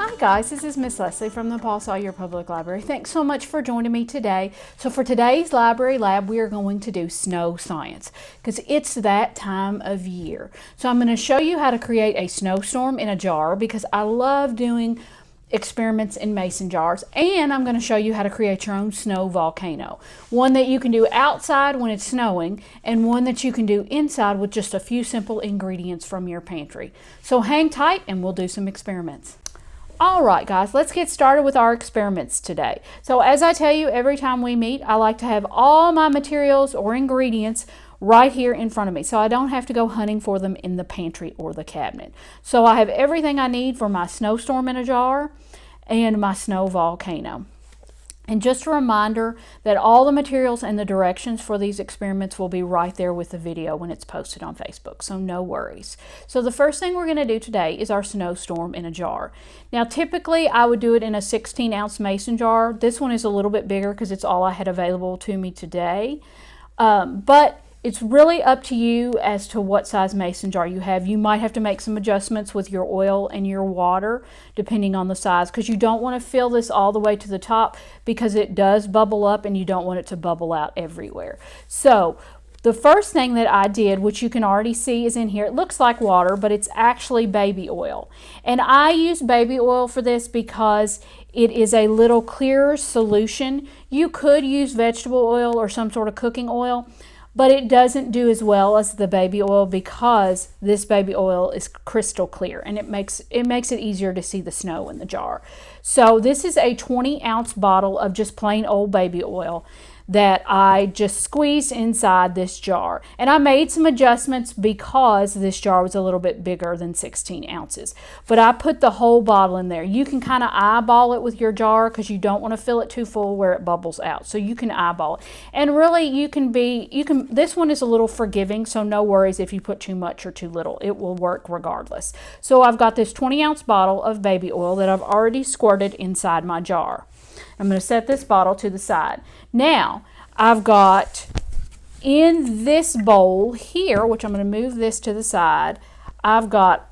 Hi guys, this is Miss Leslie from the Paul Sawyer Public Library. Thanks so much for joining me today. So for today's library lab, we are going to do snow science because it's that time of year. So I'm going to show you how to create a snowstorm in a jar because I love doing experiments in mason jars, and I'm going to show you how to create your own snow volcano. One that you can do outside when it's snowing and one that you can do inside with just a few simple ingredients from your pantry. So hang tight and we'll do some experiments. Alright guys, let's get started with our experiments today. So as I tell you every time we meet, I like to have all my materials or ingredients right here in front of me so I don't have to go hunting for them in the pantry or the cabinet. So I have everything I need for my snowstorm in a jar and my snow volcano. And just a reminder that all the materials and the directions for these experiments will be right there with the video when it's posted on Facebook, so no worries. So the first thing we're going to do today is our snowstorm in a jar. Now typically I would do it in a 16-ounce mason jar. This one is a little bit bigger because it's all I had available to me today. But it's really up to you as to what size mason jar you have. You might have to make some adjustments with your oil and your water depending on the size, because you don't want to fill this all the way to the top because it does bubble up and you don't want it to bubble out everywhere. So the first thing that I did, which you can already see is in here, it looks like water, but it's actually baby oil. And I use baby oil for this because it is a little clearer solution. You could use vegetable oil or some sort of cooking oil, but it doesn't do as well as the baby oil because this baby oil is crystal clear and it makes it easier to see the snow in the jar. So this is a 20-ounce bottle of just plain old baby oil that I just squeezed inside this jar. And I made some adjustments because this jar was a little bit bigger than 16 ounces. But I put the whole bottle in there. You can kind of eyeball it with your jar because you don't want to fill it too full where it bubbles out. So you can eyeball it. And really this one is a little forgiving, so no worries if you put too much or too little. It will work regardless. So I've got this 20-ounce bottle of baby oil that I've already squirted inside my jar. I'm going to set this bottle to the side. Now, I've got in this bowl here, which I'm going to move this to the side, I've got,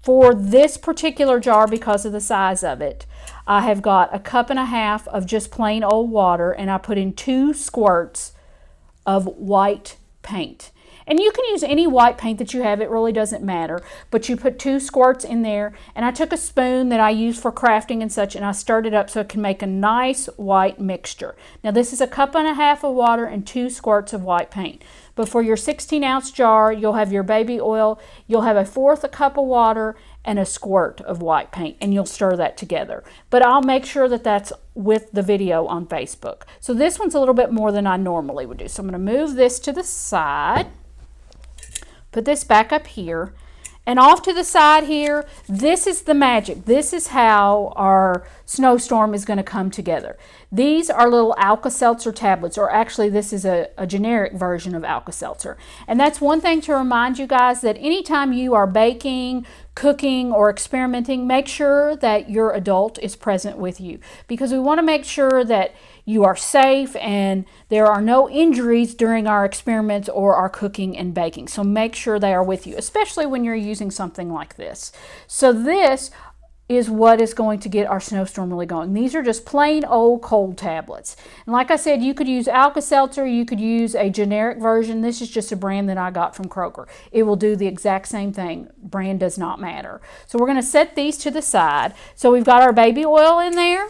for this particular jar because of the size of it, I have got 1.5 cups of just plain old water, and I put in 2 squirts of white paint. And you can use any white paint that you have, it really doesn't matter. But you put 2 squirts in there, and I took a spoon that I use for crafting and such, and I stirred it up so it can make a nice white mixture. Now this is 1.5 cups of water and 2 squirts of white paint. But for your 16-ounce jar, you'll have your baby oil, you'll have 1/4 cup of water and a squirt of white paint, and you'll stir that together. But I'll make sure that that's with the video on Facebook. So this one's a little bit more than I normally would do. So I'm going to move this to the side. Put this back up here, and off to the side here, this is the magic. This is how our snowstorm is going to come together. These are little Alka Seltzer tablets, or actually this is a generic version of Alka Seltzer. And that's one thing to remind you guys, that anytime you are baking, cooking, or experimenting, make sure that your adult is present with you, because we want to make sure that you are safe and there are no injuries during our experiments or our cooking and baking. So make sure they are with you, especially when you're using something like this. So this is what is going to get our snowstorm really going. These are just plain old cold tablets. And like I said, you could use Alka Seltzer, you could use a generic version. This is just a brand that I got from Kroger. It will do the exact same thing. Brand does not matter. So we're going to set these to the side. So we've got our baby oil in there.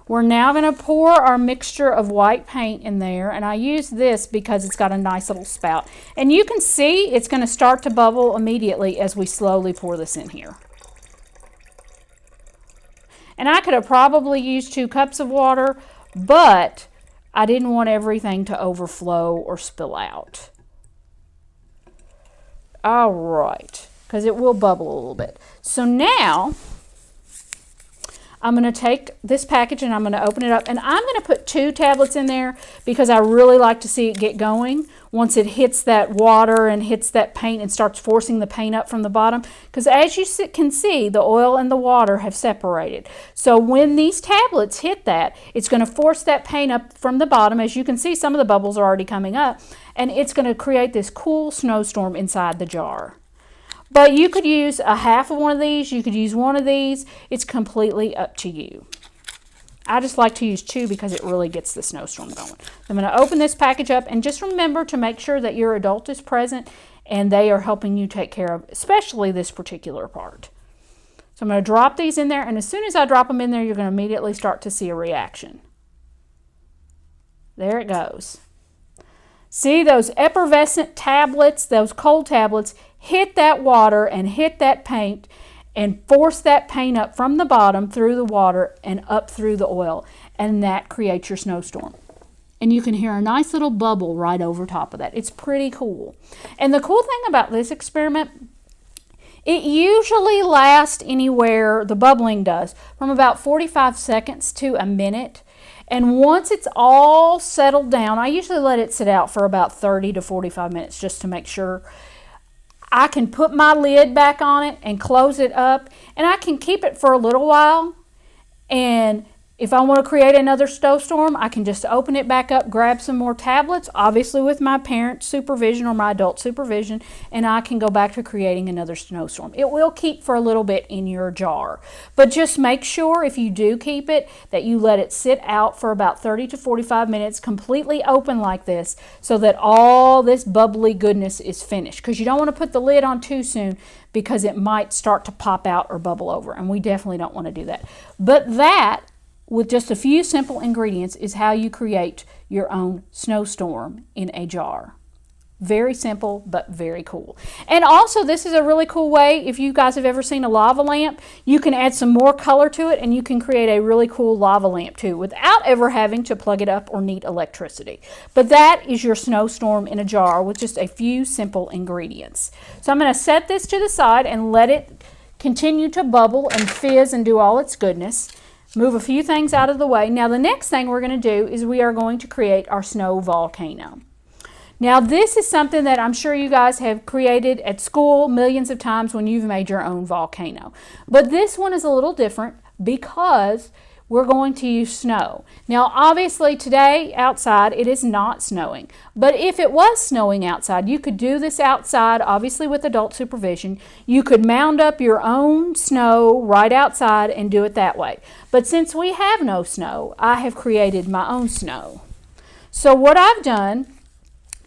We're now going to pour our mixture of white paint in there, and I use this because it's got a nice little spout. And you can see it's going to start to bubble immediately as we slowly pour this in here. And I could have probably used 2 cups of water, but I didn't want everything to overflow or spill out. All right, because it will bubble a little bit. So now I'm going to take this package and I'm going to open it up, and I'm going to put 2 tablets in there because I really like to see it get going once it hits that water and hits that paint and starts forcing the paint up from the bottom, because as you can see, the oil and the water have separated. So when these tablets hit that, it's going to force that paint up from the bottom. As you can see, some of the bubbles are already coming up, and it's going to create this cool snowstorm inside the jar. But you could use a half of one of these. You could use one of these. It's completely up to you. I just like to use 2 because it really gets the snowstorm going. I'm going to open this package up, and just remember to make sure that your adult is present and they are helping you take care of especially this particular part. So I'm going to drop these in there, and as soon as I drop them in there, you're going to immediately start to see a reaction. There it goes. See those effervescent tablets, those cold tablets, hit that water and hit that paint and force that paint up from the bottom through the water and up through the oil, and that creates your snowstorm. And you can hear a nice little bubble right over top of that. It's pretty cool. And the cool thing about this experiment, it usually lasts anywhere, the bubbling does, from about 45 seconds to a minute. And once it's all settled down, I usually let it sit out for about 30 to 45 minutes just to make sure. I can put my lid back on it and close it up, and I can keep it for a little while. And if I want to create another snowstorm, I can just open it back up, grab some more tablets, obviously with my parent supervision or my adult supervision, and I can go back to creating another snowstorm. It will keep for a little bit in your jar, but just make sure if you do keep it that you let it sit out for about 30 to 45 minutes completely open like this, so that all this bubbly goodness is finished, because you don't want to put the lid on too soon because it might start to pop out or bubble over, and we definitely don't want to do that. But that, with just a few simple ingredients, is how you create your own snowstorm in a jar. Very simple, but very cool. And also, this is a really cool way, if you guys have ever seen a lava lamp, you can add some more color to it and you can create a really cool lava lamp too, without ever having to plug it up or need electricity. But that is your snowstorm in a jar with just a few simple ingredients. So I'm going to set this to the side and let it continue to bubble and fizz and do all its goodness. Move a few things out of the way. Now the next thing we're going to do is we are going to create our snow volcano. Now this is something that I'm sure you guys have created at school millions of times when you've made your own volcano. But this one is a little different because we're going to use snow. Now obviously today outside it is not snowing, but if it was snowing outside, you could do this outside, obviously with adult supervision. You could mound up your own snow right outside and do it that way. But since we have no snow, I have created my own snow. So what I've done,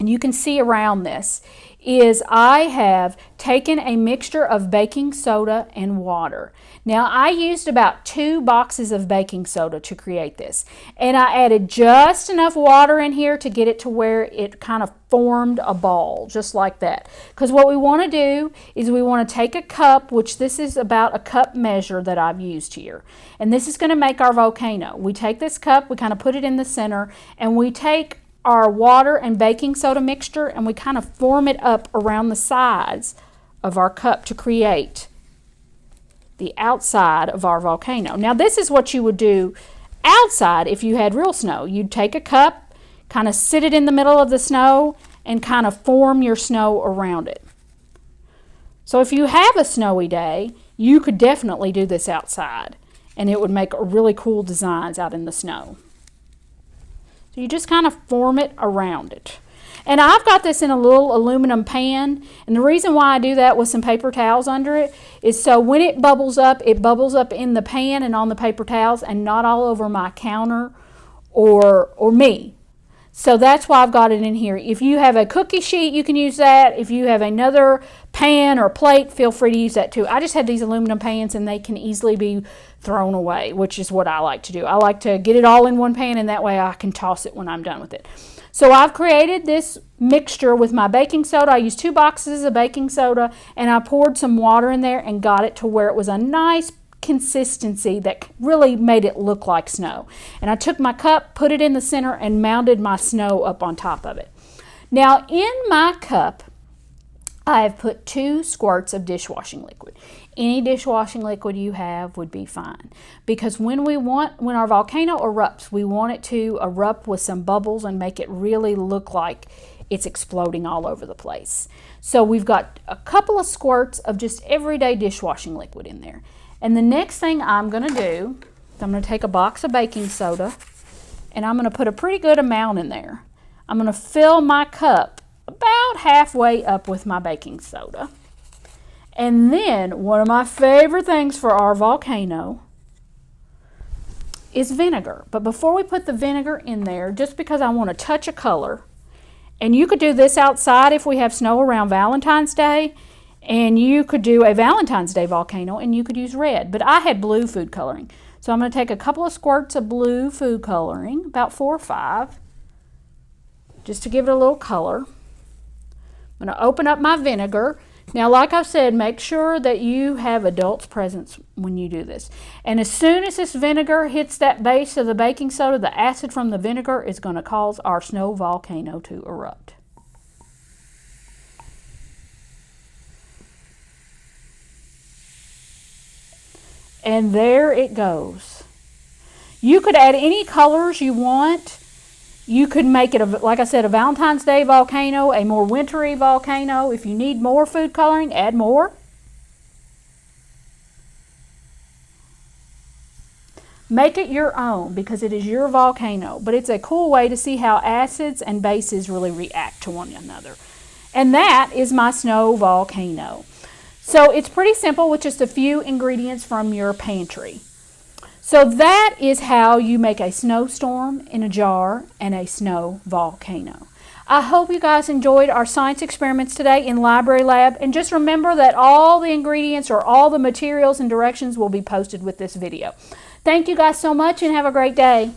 and you can see around this, is I have taken a mixture of baking soda and water. Now I used about 2 boxes of baking soda to create this, and I added just enough water in here to get it to where it kind of formed a ball, just like that. Because what we want to do is we want to take a cup, which this is about a cup measure that I've used here, and this is going to make our volcano. We take this cup, we kind of put it in the center, and we take our water and baking soda mixture and we kind of form it up around the sides of our cup to create the outside of our volcano. Now this is what you would do outside if you had real snow. You'd take a cup, kind of sit it in the middle of the snow and kind of form your snow around it. So if you have a snowy day, you could definitely do this outside and it would make really cool designs out in the snow. So you just kind of form it around it. And I've got this in a little aluminum pan, and the reason why I do that with some paper towels under it is so when it bubbles up in the pan and on the paper towels and not all over my counter or me. So that's why I've got it in here. If you have a cookie sheet, you can use that. If you have another pan or plate, feel free to use that too. I just have these aluminum pans and they can easily be thrown away, which is what I like to do. I like to get it all in one pan and that way I can toss it when I'm done with it. So I've created this mixture with my baking soda. I used 2 boxes of baking soda and I poured some water in there and got it to where it was a nice consistency that really made it look like snow. And I took my cup, put it in the center, and mounted my snow up on top of it. Now in my cup, I have put 2 squirts of dishwashing liquid. Any dishwashing liquid you have would be fine. Because when our volcano erupts, we want it to erupt with some bubbles and make it really look like it's exploding all over the place. So we've got a couple of squirts of just everyday dishwashing liquid in there. And the next thing I'm going to do is I'm going to take a box of baking soda and I'm going to put a pretty good amount in there. I'm going to fill my cup about halfway up with my baking soda. And then one of my favorite things for our volcano is vinegar. But before we put the vinegar in there, just because I want a touch of color, and you could do this outside if we have snow around Valentine's Day, and you could do a Valentine's Day volcano and you could use red. But I had blue food coloring. So I'm going to take a couple of squirts of blue food coloring, about 4 or 5, just to give it a little color. I'm going to open up my vinegar. Now, like I said, make sure that you have adults present when you do this. And as soon as this vinegar hits that base of the baking soda, the acid from the vinegar is going to cause our snow volcano to erupt. And there it goes. You could add any colors you want. You could make it, like I said, a Valentine's Day volcano, a more wintry volcano. If you need more food coloring, add more. Make it your own because it is your volcano, but it's a cool way to see how acids and bases really react to one another. And that is my snow volcano. So it's pretty simple with just a few ingredients from your pantry. So that is how you make a snowstorm in a jar and a snow volcano. I hope you guys enjoyed our science experiments today in Library Lab. And just remember that all the ingredients or all the materials and directions will be posted with this video. Thank you guys so much and have a great day.